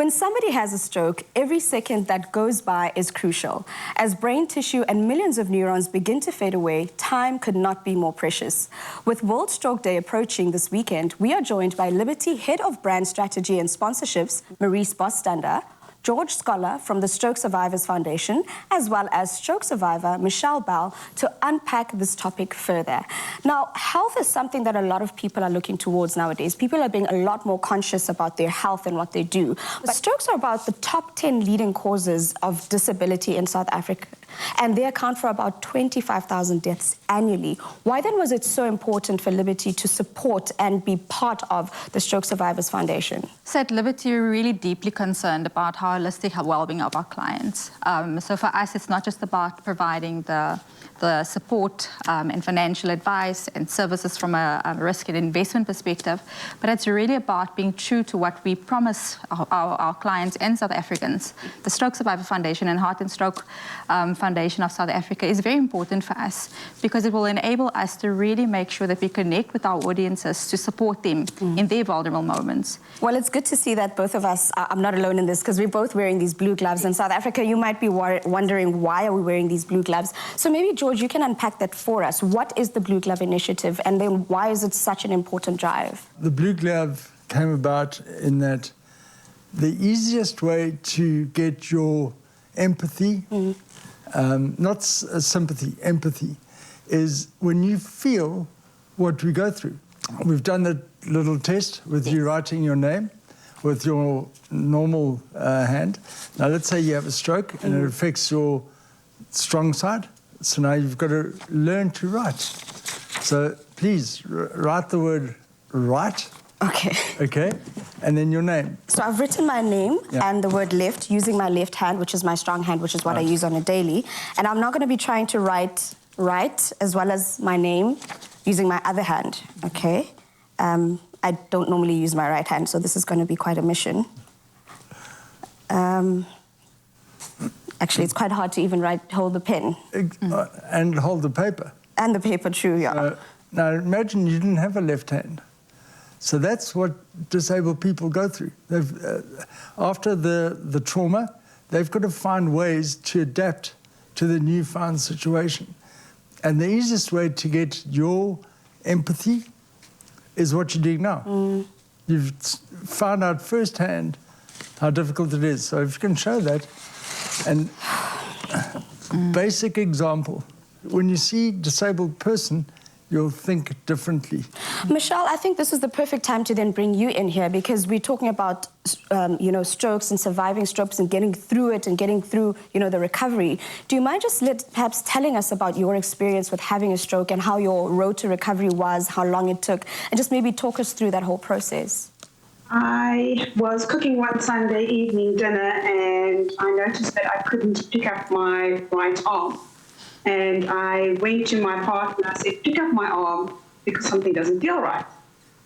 When somebody has a stroke, every second that goes by is crucial. As brain tissue and millions of neurons begin to fade away, time could not be more precious. With World Stroke Day approaching this weekend, we are joined by Liberty Head of Brand Strategy and Sponsorships, Maurice Bostander, George Scholar from the Stroke Survivors Foundation, as well as stroke survivor Michelle Bell, to unpack this topic further. Now, health is something that a lot of people are looking towards nowadays. People are being a lot more conscious about their health and what they do. But strokes are about the top 10 leading causes of disability in South Africa, and they account for about 25,000 deaths annually. Why then was it so important for Liberty to support and be part of the Stroke Survivors Foundation? So at Liberty, we're really deeply concerned about how holistic well-being of our clients. So for us, it's not just about providing the support and financial advice and services from a risk and investment perspective, but it's really about being true to what we promise our clients and South Africans. The Stroke Survivor Foundation and Heart and Stroke Foundation of South Africa is very important for us because it will enable us to really make sure that we connect with our audiences to support them in their vulnerable moments. Well, it's good to see that both of us, I'm not alone in this, because we're both wearing these blue gloves. In South Africa, you might be wondering, why are we wearing these blue gloves? So maybe, George, you can unpack that for us. What is the Blue Glove Initiative, and then why is it such an important drive? The Blue Glove came about in that the easiest way to get your empathy, not sympathy, empathy, is when you feel what we go through. We've done that little test with you writing your name with your normal hand. Now, let's say you have a stroke and it affects your strong side. So now you've got to learn to write. So please write the word right. Okay. Okay. And then your name. So I've written my name and the word left using my left hand, which is my strong hand, which is what I use on a daily. And I'm now going to be trying to write right as well as my name using my other hand. Okay. I don't normally use my right hand, so this is going to be quite a mission. Actually, it's quite hard to even hold the pen. And hold the paper. And the paper, true, yeah. Now, imagine you didn't have a left hand. So that's what disabled people go through. After the trauma, they've got to find ways to adapt to the newfound situation. And the easiest way to get your empathy is what you're doing now. You've found out firsthand how difficult it is. So if you can show that. And basic example, when you see disabled person, you'll think differently. Michelle, I think this is the perfect time to then bring you in here, because we're talking about, strokes and surviving strokes and getting through it and getting through, the recovery. Do you mind just perhaps telling us about your experience with having a stroke and how your road to recovery was, how long it took, and just maybe talk us through that whole process? I was cooking one Sunday evening dinner and I noticed that I couldn't pick up my right arm. And I went to my partner and I said, pick up my arm because something doesn't feel right.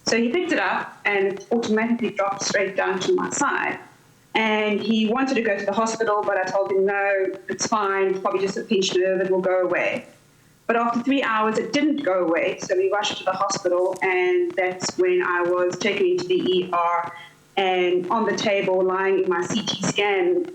So he picked it up and it automatically dropped straight down to my side. And he wanted to go to the hospital, but I told him, no, it's fine, it's probably just a pinched nerve, it will go away. But after 3 hours, it didn't go away. So we rushed to the hospital, and that's when I was taken into the ER. And on the table, lying in my CT scan,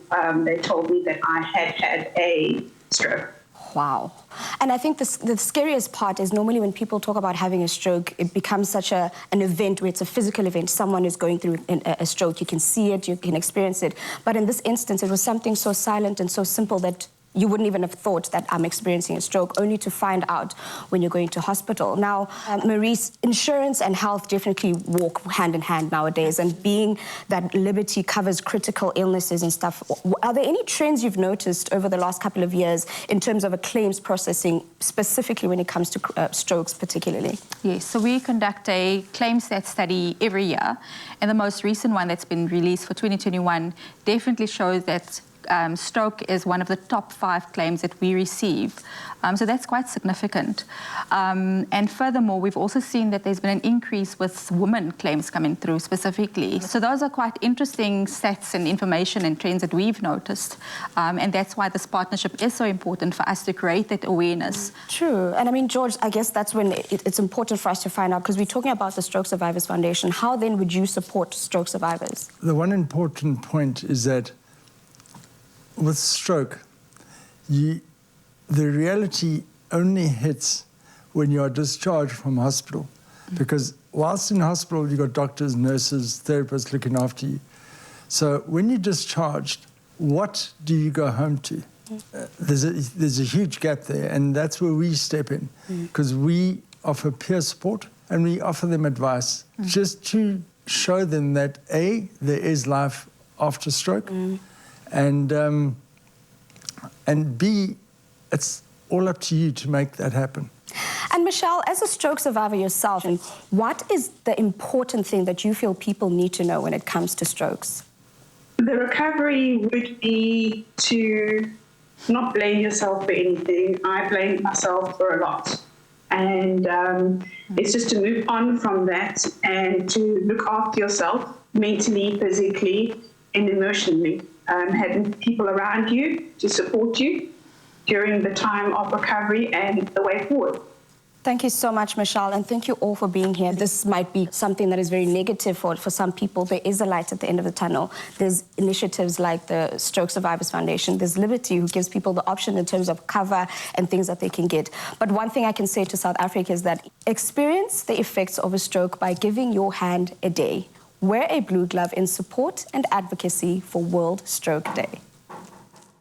they told me that I had a stroke. Wow. And I think the scariest part is normally when people talk about having a stroke, it becomes such an event where it's a physical event. Someone is going through a stroke. You can see it, you can experience it. But in this instance, it was something so silent and so simple that you wouldn't even have thought that I'm experiencing a stroke, only to find out when you're going to hospital. Now, Maurice, insurance and health definitely walk hand in hand nowadays, and being that Liberty covers critical illnesses and stuff, are there any trends you've noticed over the last couple of years in terms of a claims processing, specifically when it comes to strokes particularly? Yes, so we conduct a claims stat study every year, and the most recent one that's been released for 2021 definitely shows that stroke is one of the top 5 claims that we receive. So that's quite significant. And furthermore, we've also seen that there's been an increase with women claims coming through specifically. So those are quite interesting stats and information and trends that we've noticed. And that's why this partnership is so important for us to create that awareness. True. And I mean, George, I guess that's when it's important for us to find out, because we're talking about the Stroke Survivors Foundation. How then would you support stroke survivors? The one important point is that with stroke, the reality only hits when you are discharged from hospital. Because whilst in hospital, you've got doctors, nurses, therapists looking after you. So when you're discharged, what do you go home to? There's a huge gap there, and that's where we step in, because we offer peer support and we offer them advice just to show them that A, there is life after stroke, and B, it's all up to you to make that happen. And Michelle, as a stroke survivor yourself, what is the important thing that you feel people need to know when it comes to strokes? The recovery would be to not blame yourself for anything. I blamed myself for a lot. And it's just to move on from that and to look after yourself mentally, physically, and emotionally. Having people around you to support you during the time of recovery and the way forward. Thank you so much, Michelle, and thank you all for being here. This might be something that is very negative for some people. There is a light at the end of the tunnel. There's initiatives like the Stroke Survivors Foundation. There's Liberty, who gives people the option in terms of cover and things that they can get. But one thing I can say to South Africa is that experience the effects of a stroke by giving your hand a day. Wear a blue glove in support and advocacy for World Stroke Day.